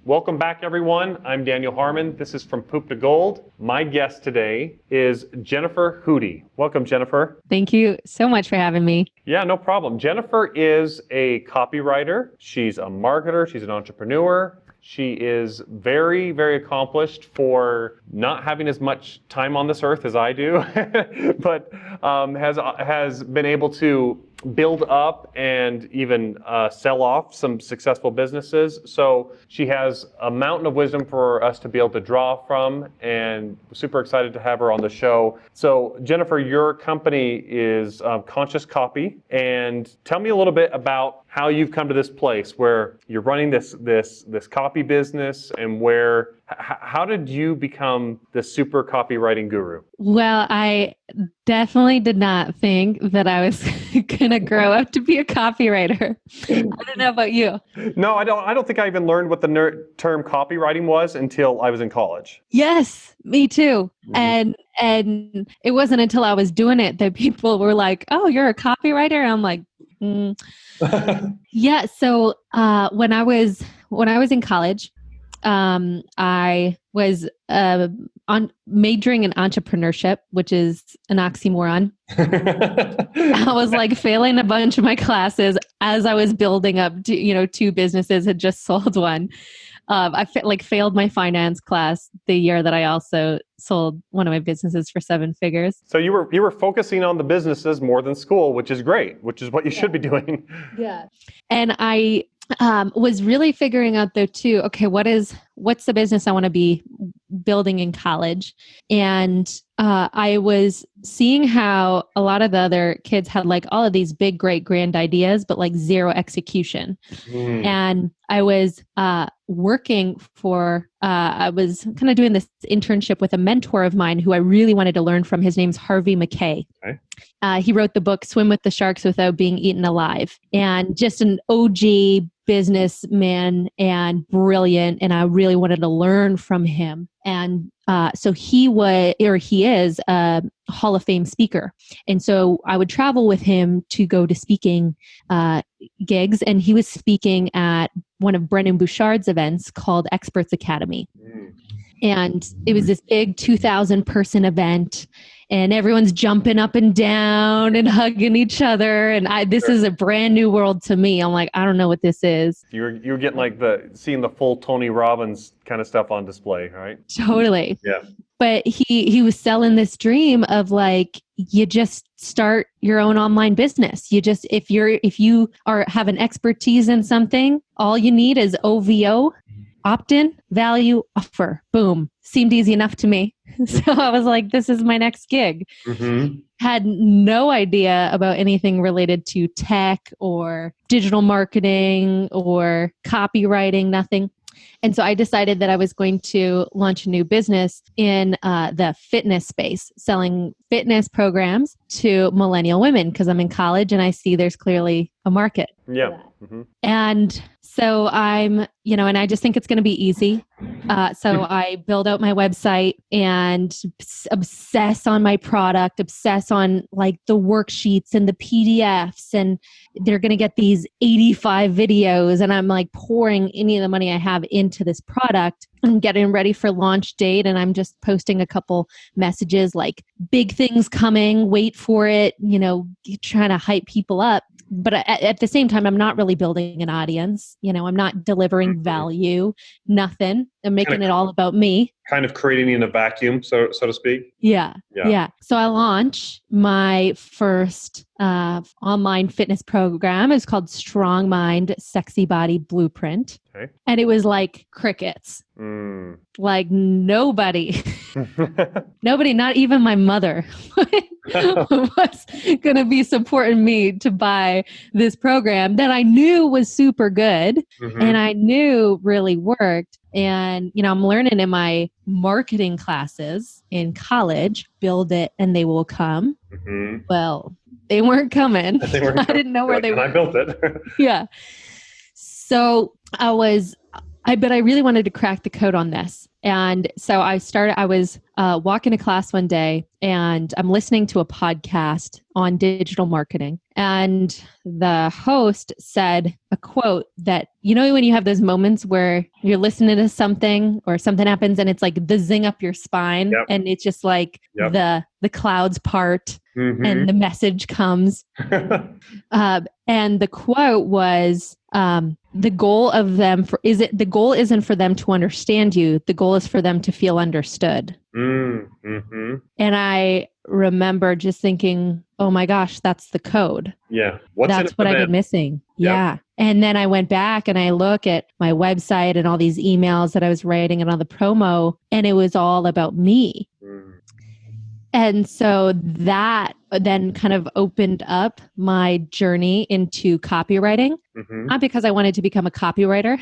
Welcome back, everyone. I'm Daniel Harmon. This is From Poop to Gold. My guest today is Jennifer Hudye. Welcome, Jennifer. Thank you so much for having me. Yeah, no problem. Jennifer is a copywriter. She's a marketer. She's an entrepreneur. She is very, very accomplished for not having as much time on this earth as I do, but has been able to build up and even sell off some successful businesses. So she has a mountain of wisdom for us to be able to draw from, and super excited to have her on the show. So Jennifer, your company is Conscious Copy, and tell me a little bit about how you've come to this place where you're running this copy business, and how did you become the super copywriting guru? Well, I definitely did not think that I was going to grow up to be a copywriter. I don't know about you. No, I don't think I even learned what the term copywriting was until I was in college. Yes, me too. Mm-hmm. And it wasn't until I was doing it that people were like, "Oh, you're a copywriter?" And I'm like, yeah. So when I was in college, I was majoring in entrepreneurship, which is an oxymoron. I was like failing a bunch of my classes as I was building up, two businesses, had just sold one. I failed my finance class the year that I also sold one of my businesses for 7 figures. So you were focusing on the businesses more than school, which is great, which is what you should be doing. Yeah. And I was really figuring out though too, okay, what's the business I want to be building in college? And I was seeing how a lot of the other kids had like all of these big, great, grand ideas, but like zero execution. And I was working for, I was kind of doing this internship with a mentor of mine who I really wanted to learn from. His name's Harvey McKay. Okay. He wrote the book, Swim with the Sharks Without Being Eaten Alive, and just an OG businessman and brilliant. And I really wanted to learn from him. And so he is a Hall of Fame speaker. And so I would travel with him to go to speaking gigs. And he was speaking at one of Brennan Bouchard's events called Experts Academy. And it was this big 2,000 person event. And everyone's jumping up and down and hugging each other. And this is a brand new world to me. I'm like, I don't know what this is. You're getting like seeing the full Tony Robbins kind of stuff on display, right? Totally. Yeah. But he was selling this dream of like, you just start your own online business. You just, if you have an expertise in something, all you need is OVO, opt-in, value, offer. Boom. Seemed easy enough to me. So I was like, this is my next gig. Mm-hmm. Had no idea about anything related to tech or digital marketing or copywriting, nothing. And so I decided that I was going to launch a new business in the fitness space, selling fitness programs to millennial women, because I'm in college and I see there's clearly a market. Yeah. Mm-hmm. And so and I just think it's going to be easy. So I build out my website and obsess on my product, obsess on like the worksheets and the PDFs, and they're going to get these 85 videos, and I'm like pouring any of the money I have into this product. I'm getting ready for launch date, and I'm just posting a couple messages like big things coming, wait for it, trying to hype people up. But at the same time, I'm not really building an audience. I'm not delivering value, nothing. I'm making it all about me. Kind of creating in a vacuum, so to speak. Yeah. So I launch my first online fitness program. It's called Strong Mind, Sexy Body Blueprint. Okay. And it was like crickets. Like nobody, not even my mother was going to be supporting me to buy this program that I knew was super good and I knew really worked. And, I'm learning in my marketing classes in college, build it and they will come. Well, they weren't coming. I didn't know where they were. And I built it. Yeah. So I was but I really wanted to crack the code on this. And so I was walking to class one day and I'm listening to a podcast on digital marketing. And the host said a quote that, when you have those moments where you're listening to something or something happens and it's like the zing up your spine, Yep. and it's just like the clouds part and the message comes. And the quote was, the goal isn't for them to understand you. The goal is for them to feel understood. Mm-hmm. And I remember just thinking, oh my gosh, that's the code. Yeah. That's what I've been missing. Yep. Yeah. And then I went back and I look at my website and all these emails that I was writing and all the promo, and it was all about me. And so that then kind of opened up my journey into copywriting, not because I wanted to become a copywriter,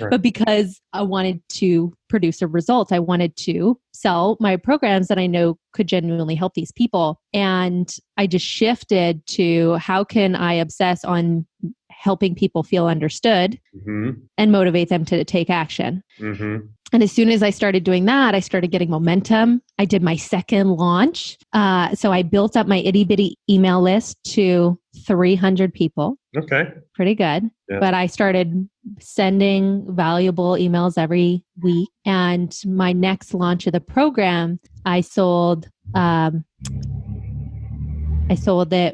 but because I wanted to produce a result. I wanted to sell my programs that I know could genuinely help these people. And I just shifted to how can I obsess on helping people feel understood and motivate them to take action. And as soon as I started doing that, I started getting momentum. I did my second launch. So I built up my itty bitty email list to 300 people. Okay. Pretty good. Yeah. But I started sending valuable emails every week. And my next launch of the program, I sold it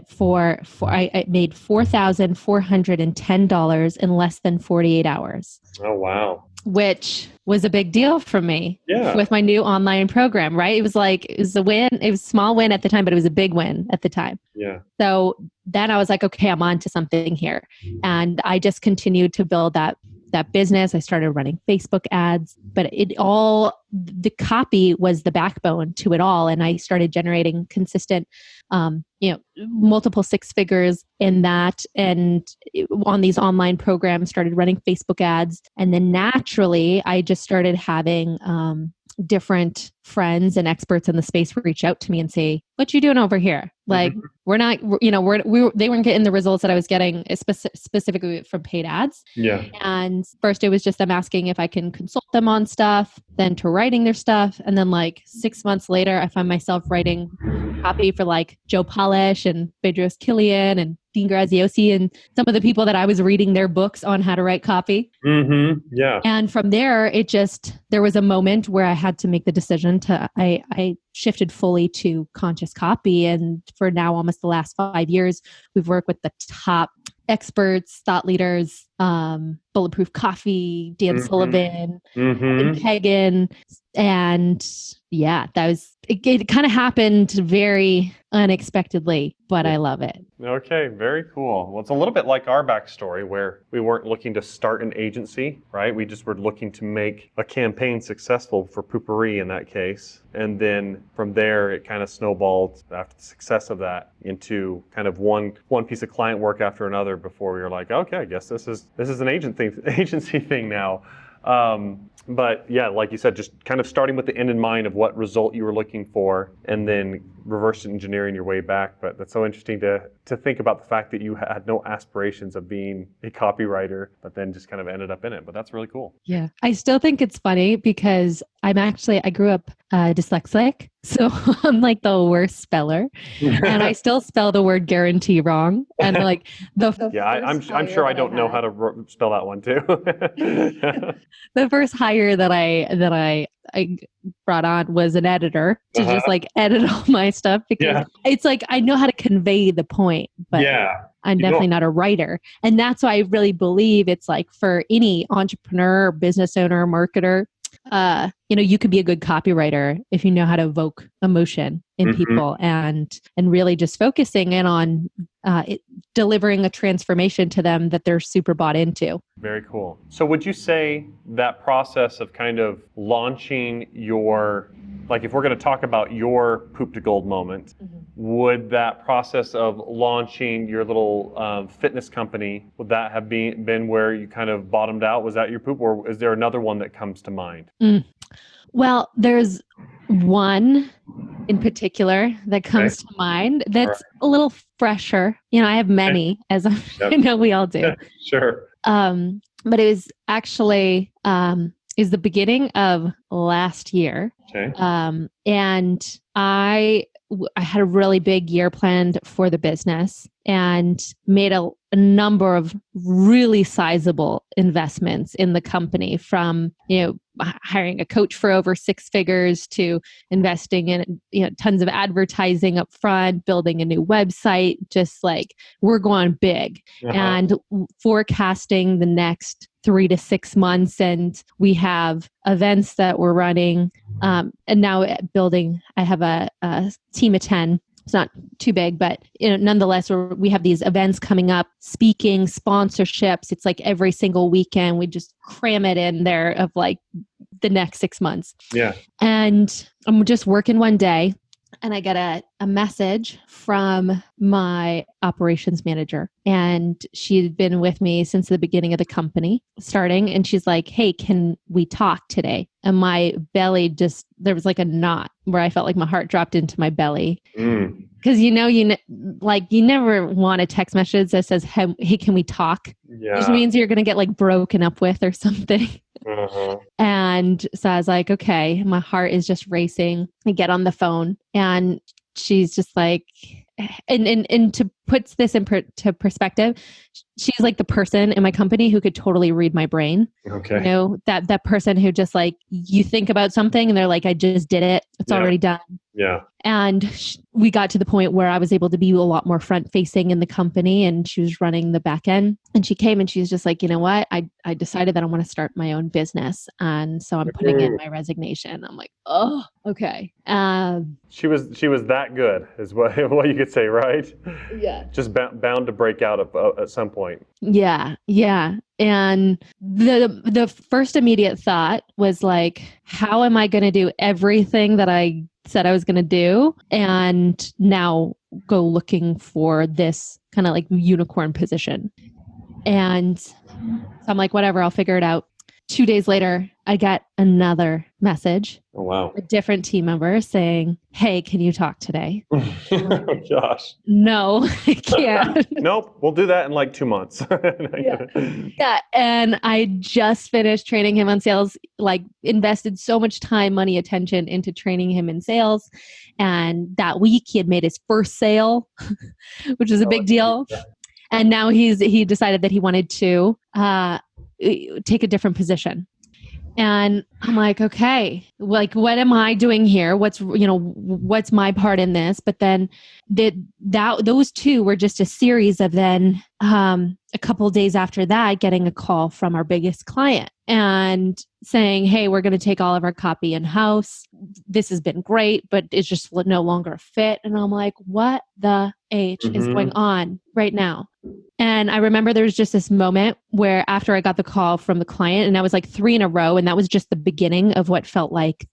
for I made $4,410 in less than 48 hours. Oh, wow. Which was a big deal for me with my new online program, right? It was a win. It was a small win at the time, but it was a big win at the time. Yeah. So then I was like, okay, I'm on to something here. And I just continued to build that business. I started running Facebook ads, but the copy was the backbone to it all. And I started generating consistent, multiple six figures in that. And on these online programs, started running Facebook ads. And then naturally, I just started having different friends and experts in the space reach out to me and say, what you doing over here? Like, they weren't getting the results that I was getting specifically from paid ads. Yeah. And first it was just them asking if I can consult them on stuff, then to writing their stuff. And then 6 months later, I find myself writing copy for Joe Polish and Bedros Kilian and Dean Graziosi and some of the people that I was reading their books on how to write copy. Yeah. And from there, there was a moment where I had to make the decision I shifted fully to conscious copy. And for now, almost the last 5 years, we've worked with the top experts, thought leaders, Bulletproof Coffee, Dan Sullivan, Hagen. And it kind of happened very unexpectedly, but I love it. Okay, very cool. Well, it's a little bit like our backstory where we weren't looking to start an agency, right? We just were looking to make a campaign successful for Poopery in that case. And then from there, it kind of snowballed after the success of that into kind of one piece of client work after another before we were like, okay, I guess this is an agency thing now. But yeah, like you said, just kind of starting with the end in mind of what result you were looking for and then reverse engineering your way back. But that's so interesting to think about the fact that you had no aspirations of being a copywriter, but then just kind of ended up in it. But that's really cool. Yeah. I still think it's funny because I grew up dyslexic. So I'm the worst speller and I still spell the word guarantee wrong. And I'm sure I don't know how to spell that one too. The first hire that I brought on was an editor to just edit all my stuff because it's I know how to convey the point, but I'm definitely not a writer. And that's why I really believe it's for any entrepreneur, business owner, marketer, you could be a good copywriter if you know how to evoke emotion in people and really just focusing in on delivering a transformation to them that they're super bought into. Very cool. So would you say that process of kind of launching your, if we're going to talk about your Poop to Gold moment, would that process of launching your little fitness company, would that have been where you kind of bottomed out? Was that your poop, or is there another one that comes to mind? Well, there's one in particular that comes to mind that's a little fresher. I have many, as I know we all do. Sure. but it was actually is the beginning of last year. Okay. And I had a really big year planned for the business and made a number of really sizable investments in the company, from, hiring a coach for over 6 figures to investing in, tons of advertising up front, building a new website, just like we're going big and forecasting the next 3 to 6 months. And we have events that we're running. And now I have a team of 10. It's not too big, but nonetheless, we have these events coming up, speaking, sponsorships. It's like every single weekend, we just cram it in there of like the next 6 months. Yeah. And I'm just working one day and I get a message from my operations manager, and she'd been with me since the beginning of the company starting. And she's like, "Hey, can we talk today?" And my belly there was like a knot where I felt like my heart dropped into my belly. Because you never want a text message that says, "Hey, can we talk?" Yeah. Which means you're going to get like broken up with or something. And so I was like, okay, my heart is just racing. I get on the phone and she's just like, and to put this into perspective, she's like the person in my company who could totally read my brain. Okay. That person who just like, you think about something and they're like, I just did it. It's already done. Yeah. And we got to the point where I was able to be a lot more front facing in the company, and she was running the back end. And she came and she was just like, you know what? I decided that I want to start my own business. And so I'm putting in my resignation. I'm like, oh, okay. She was that good, is what you could say, right? Yeah. Just bound to break out at some point. Yeah. Yeah. And the first immediate thought was like, how am I going to do everything that I said I was going to do and now go looking for this kind of like unicorn position? And so I'm like, whatever, I'll figure it out. 2 days later, I got another message. Oh, wow. A different team member saying, "Hey, can you talk today?" Oh, gosh. No, I can't. Nope. We'll do that in like 2 months. Yeah. And I just finished training him on sales, like invested so much time, money, attention into training him in sales. And that week he had made his first sale, which is a big deal. And now he decided that he wanted to take a different position. And I'm like, okay, like, what am I doing here? What's my part in this? But then those two were just a series of then a couple of days after that, getting a call from our biggest client and saying, "Hey, we're going to take all of our copy in-house. This has been great, but it's just no longer a fit." And I'm like, what the H is going on right now? And I remember there was just this moment where after I got the call from the client, and I was like 3 in a row, and that was just the beginning of what felt like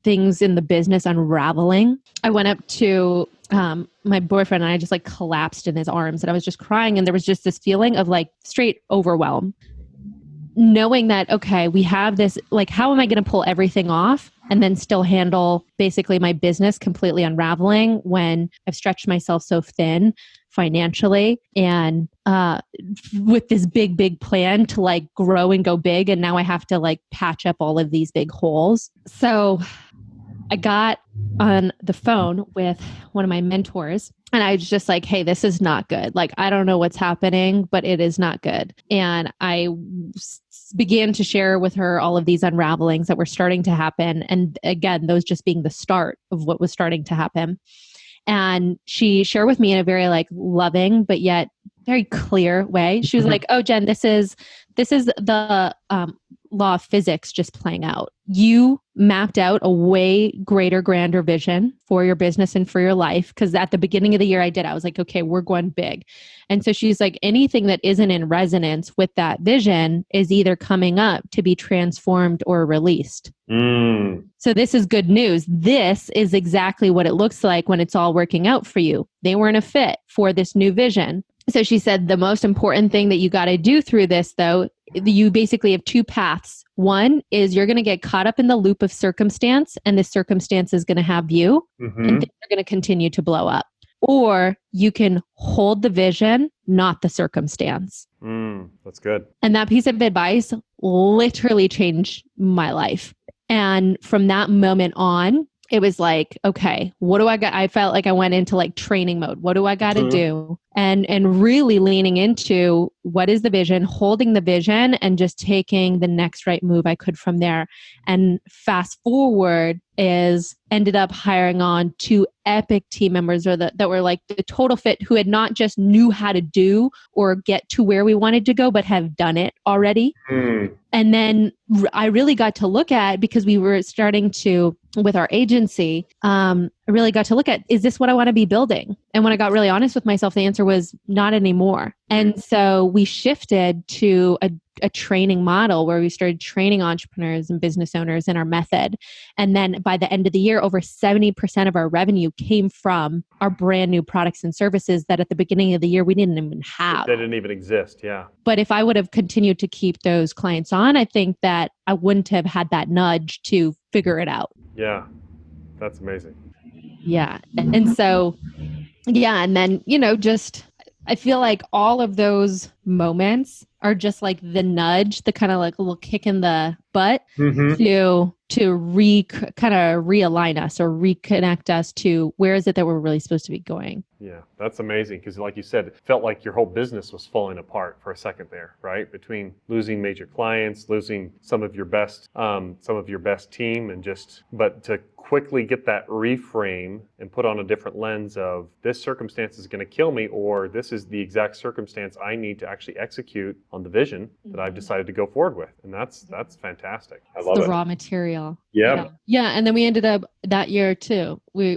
things in the business unraveling. I went up to my boyfriend and I just like collapsed in his arms, and I was just crying. And there was just this feeling of like straight overwhelm, knowing that, okay, we have this, like, how am I going to pull everything off and then still handle basically my business completely unraveling when I've stretched myself so thin financially and with this big plan to like grow and go big. And now I have to like patch up all of these big holes. So I got on the phone with one of my mentors and I was just like, "Hey, this is not good. Like, I don't know what's happening, but it is not good." And I began to share with her all of these unravelings that were starting to happen. And again, those just being the start of what was starting to happen. And she shared with me in a very like loving, but yet very clear way. She was like, "Oh, Jen, this is the law of physics just playing out. You mapped out a way greater, grander vision for your business and for your life." Because at the beginning of the year I was like, okay, we're going big. And so she's like, anything that isn't in resonance with that vision is either coming up to be transformed or released. So this is good news. This is exactly what it looks like when it's all working out for you. They weren't a fit for this new vision. So she said, the most important thing that you got to do through this, though, you basically have 2 paths. One is you're going to get caught up in the loop of circumstance, and this circumstance is going to have you, and things are going to continue to blow up. Or you can hold the vision, not the circumstance. That's good. And that piece of advice literally changed my life. And from that moment on, it was like, okay, what do I got? I felt like I went into like training mode. What do I got to do? And really leaning into what is the vision, holding the vision, and just taking the next right move I could from there. And fast forward is ended up hiring on 2 epic team members that were like the total fit, who had not just knew how to do or get to where we wanted to go, but have done it already. And then I really got to look at, because we were starting to, with our agency, I really got to look at, is this what I want to be building? And when I got really honest with myself, the answer was not anymore. And so we shifted to a training model where we started training entrepreneurs and business owners in our method. And then by the end of the year, over 70% of our revenue came from our brand new products and services that at the beginning of the year, we didn't even have. They didn't even exist. Yeah. But if I would have continued to keep those clients on, I think that I wouldn't have had that nudge to figure it out. Yeah. That's amazing. Yeah. And so, yeah. And then, just, I feel like all of those moments are just like the nudge, the kind of like a little kick in the butt to kind of realign us or reconnect us to where is it that we're really supposed to be going. Yeah, that's amazing, because like you said, it felt like your whole business was falling apart for a second there, right? Between losing major clients, losing some of your best team, but to quickly get that reframe and put on a different lens of, this circumstance is going to kill me, or this is the exact circumstance I need to actually execute on the vision that I've decided to go forward with. And that's fantastic. I love it. The raw material. Yeah. Yeah. And then we ended up that year too. We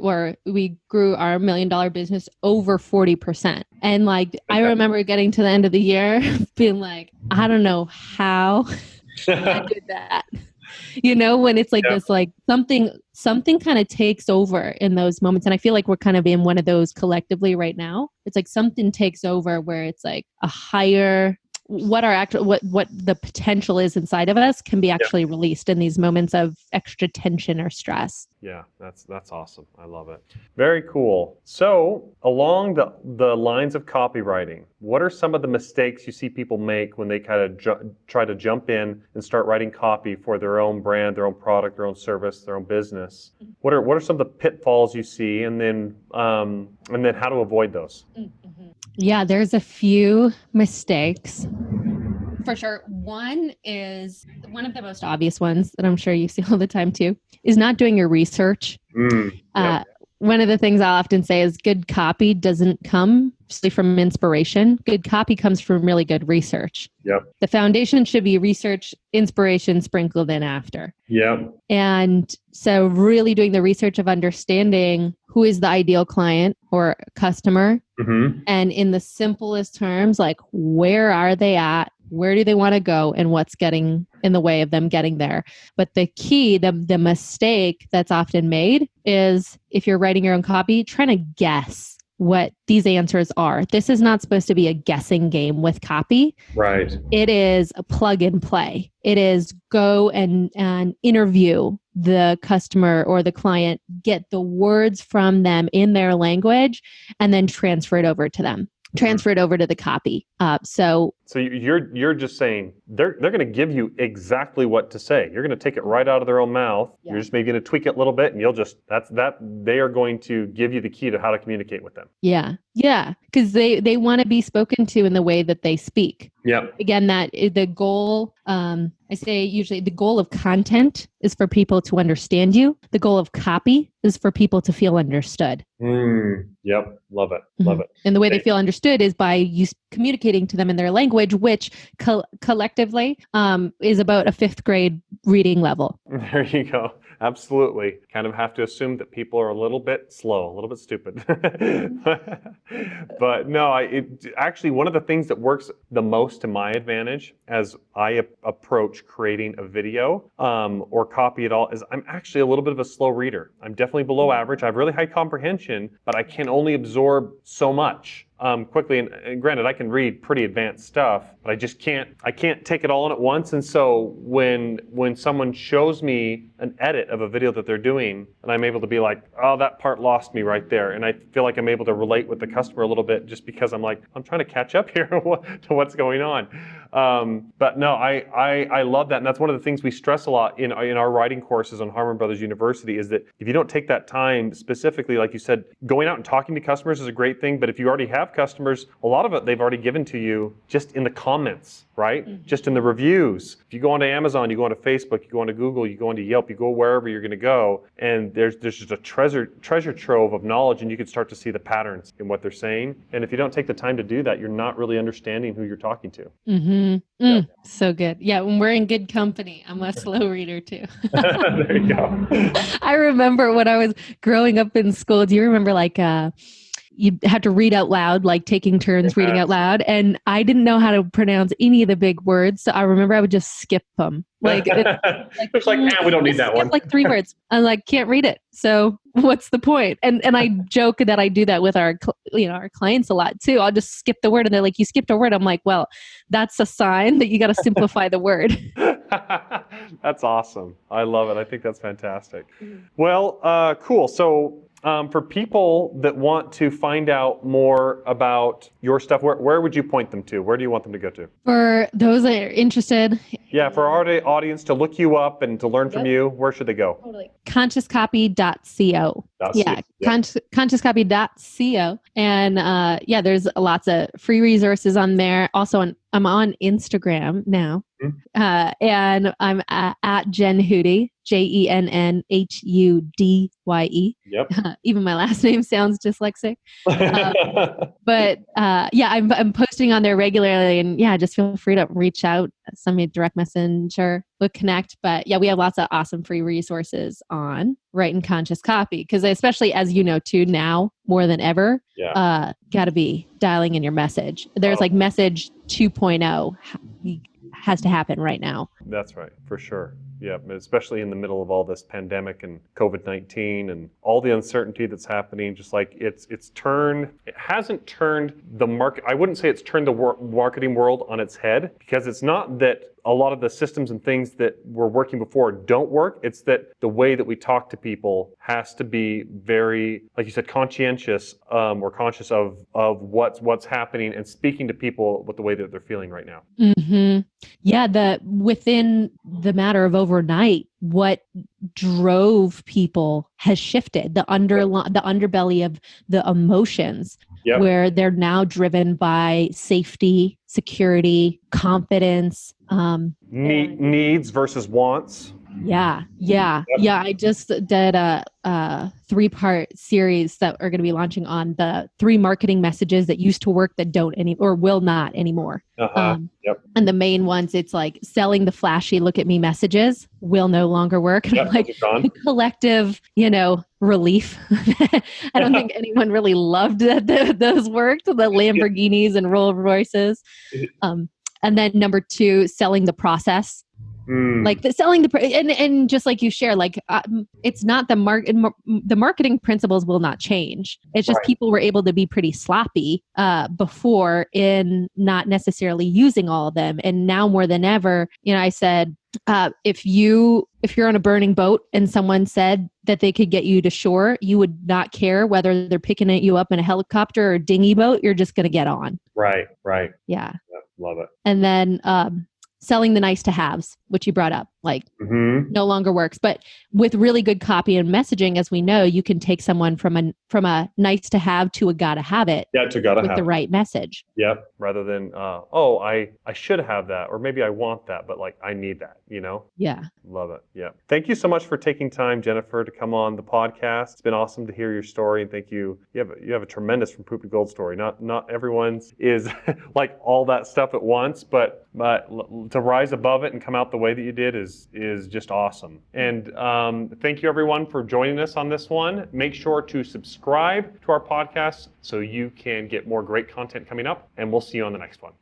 grew our $1 million business over 40%. And like, I remember getting to the end of the year being like, I don't know how I did that. When it's like this, like something kind of takes over in those moments. And I feel like we're kind of in one of those collectively right now. It's like something takes over where it's like a higher, what the potential is inside of us can be actually released in these moments of extra tension or stress. Yeah, that's awesome. I love it. Very cool. So along the lines of copywriting, what are some of the mistakes you see people make when they kind of try to jump in and start writing copy for their own brand, their own product, their own service, their own business? What are some of the pitfalls you see, and then how to avoid those? Yeah, there's a few mistakes. For sure. One is one of the most obvious ones that I'm sure you see all the time too, is not doing your research. One of the things I'll often say is good copy doesn't come from inspiration. Good copy comes from really good research. Yep. The foundation should be research, inspiration sprinkled in after. Yep. And so really doing the research of understanding who is the ideal client or customer. And in the simplest terms, like where are they at? Where do they want to go, and what's getting in the way of them getting there? But the key, the mistake that's often made is, if you're writing your own copy, trying to guess what these answers are. This is not supposed to be a guessing game with copy. Right. It is a plug and play. It is go and interview the customer or the client, get the words from them in their language, and then transfer it over to them. Transfer it over to the copy. So you're just saying they're going to give you exactly what to say. You're going to take it right out of their own mouth. Yeah. You're just maybe going to tweak it a little bit, and they are going to give you the key to how to communicate with them. Yeah. Because they want to be spoken to in the way that they speak. Yeah. Again, that the goal. I say usually the goal of content is for people to understand you. The goal of copy is for people to feel understood. Yep. Love it. Love it. And the way they feel understood is by you communicating to them in their language, which collectively is about a 5th grade reading level. There you go. Absolutely. Kind of have to assume that people are a little bit slow, a little bit stupid. But no, actually one of the things that works the most to my advantage as I approach creating a video or copy at all is I'm actually a little bit of a slow reader. I'm definitely below average. I have really high comprehension, but I can only absorb so much. quickly. And granted, I can read pretty advanced stuff, but I can't take it all in at once. And so when someone shows me an edit of a video that they're doing, and I'm able to be like, oh, that part lost me right there. And I feel like I'm able to relate with the customer a little bit just because I'm like, I'm trying to catch up here to what's going on. But no, I love that. And that's one of the things we stress a lot in our writing courses on Harmon Brothers University is that if you don't take that time specifically, like you said, going out and talking to customers is a great thing. But if you already have customers, a lot of it they've already given to you just in the comments, right? Mm-hmm. Just in the reviews. If you go onto Amazon, you go onto Facebook, you go onto Google, you go onto Yelp, you go wherever you're going to go, and there's just a treasure trove of knowledge, and you can start to see the patterns in what they're saying. And if you don't take the time to do that, you're not really understanding who you're talking to. Mm-hmm. Yeah. So good. Yeah, when we're in good company, I'm a slow reader too. There you go. I remember when I was growing up in school, do you remember like you had to read out loud, like taking turns reading out loud. And I didn't know how to pronounce any of the big words. So I remember I would just skip them. Like, it's like, we don't need that one. Like 3 words. I'm like, can't read it. So what's the point? And I joke that I do that with our clients a lot too. I'll just skip the word and they're like, you skipped a word. I'm like, well, that's a sign that you got to simplify the word. That's awesome. I love it. I think that's fantastic. Well, cool. So for people that want to find out more about your stuff, where would you point them to? Where do you want them to go to? For those that are interested. Yeah, for our audience to look you up and to learn from you, where should they go? Totally. Consciouscopy.co. Yeah, consciouscopy.co. And there's lots of free resources on there. Also, I'm on Instagram now. And I'm at Jen Hudye, JENNHUDYE. Yep. Even my last name sounds dyslexic. But I'm posting on there regularly, and just feel free to reach out, send me a direct message, or we'll connect. But we have lots of awesome free resources on writing conscious copy, because especially as you know too now more than ever, got to be dialing in your message. There's like message 2.0 has to happen right now. That's right, for sure. Yeah, especially in the middle of all this pandemic and COVID-19 and all the uncertainty that's happening, just like it hasn't turned the market, I wouldn't say it's turned the marketing world on its head, because it's not that a lot of the systems and things that were working before don't work. It's that the way that we talk to people has to be very, like you said, conscientious or conscious of what's happening and speaking to people with the way that they're feeling right now. Mm-hmm. Yeah, within the matter of overnight, what drove people has shifted. The underbelly of the emotions, where they're now driven by safety, security, confidence, needs versus wants. Yeah. I just did a 3-part series that are going to be launching on the 3 marketing messages that used to work that don't or will not anymore. And the main ones, it's like selling the flashy "look at me" messages will no longer work. And I'm like, collective, relief. I don't think anyone really loved that those worked, the Lamborghinis and Rolls Royces. And then number 2, selling the process. Like and just like you share, like it's not the marketing principles will not change. It's just people were able to be pretty sloppy before in not necessarily using all of them, and now more than ever, I said if you're on a burning boat and someone said that they could get you to shore, you would not care whether they're picking you up in a helicopter or a dinghy boat. You're just going to get on. Right. Yeah. Love it. And then selling the nice to haves, which you brought up, like no longer works. But with really good copy and messaging, as we know, you can take someone from a nice to have to a gotta have it. Yeah, to gotta with have the right message. Yep. Rather than I should have that, or maybe I want that, but like I need that. Yeah. Love it. Yeah. Thank you so much for taking time, Jennifer, to come on the podcast. It's been awesome to hear your story, and thank you. You have a tremendous From Poop to Gold story. Not everyone's is like all that stuff at once, but to rise above it and come out the way that you did is just awesome. And thank you everyone for joining us on this one. Make sure to subscribe to our podcast so you can get more great content coming up, and we'll see you on the next one.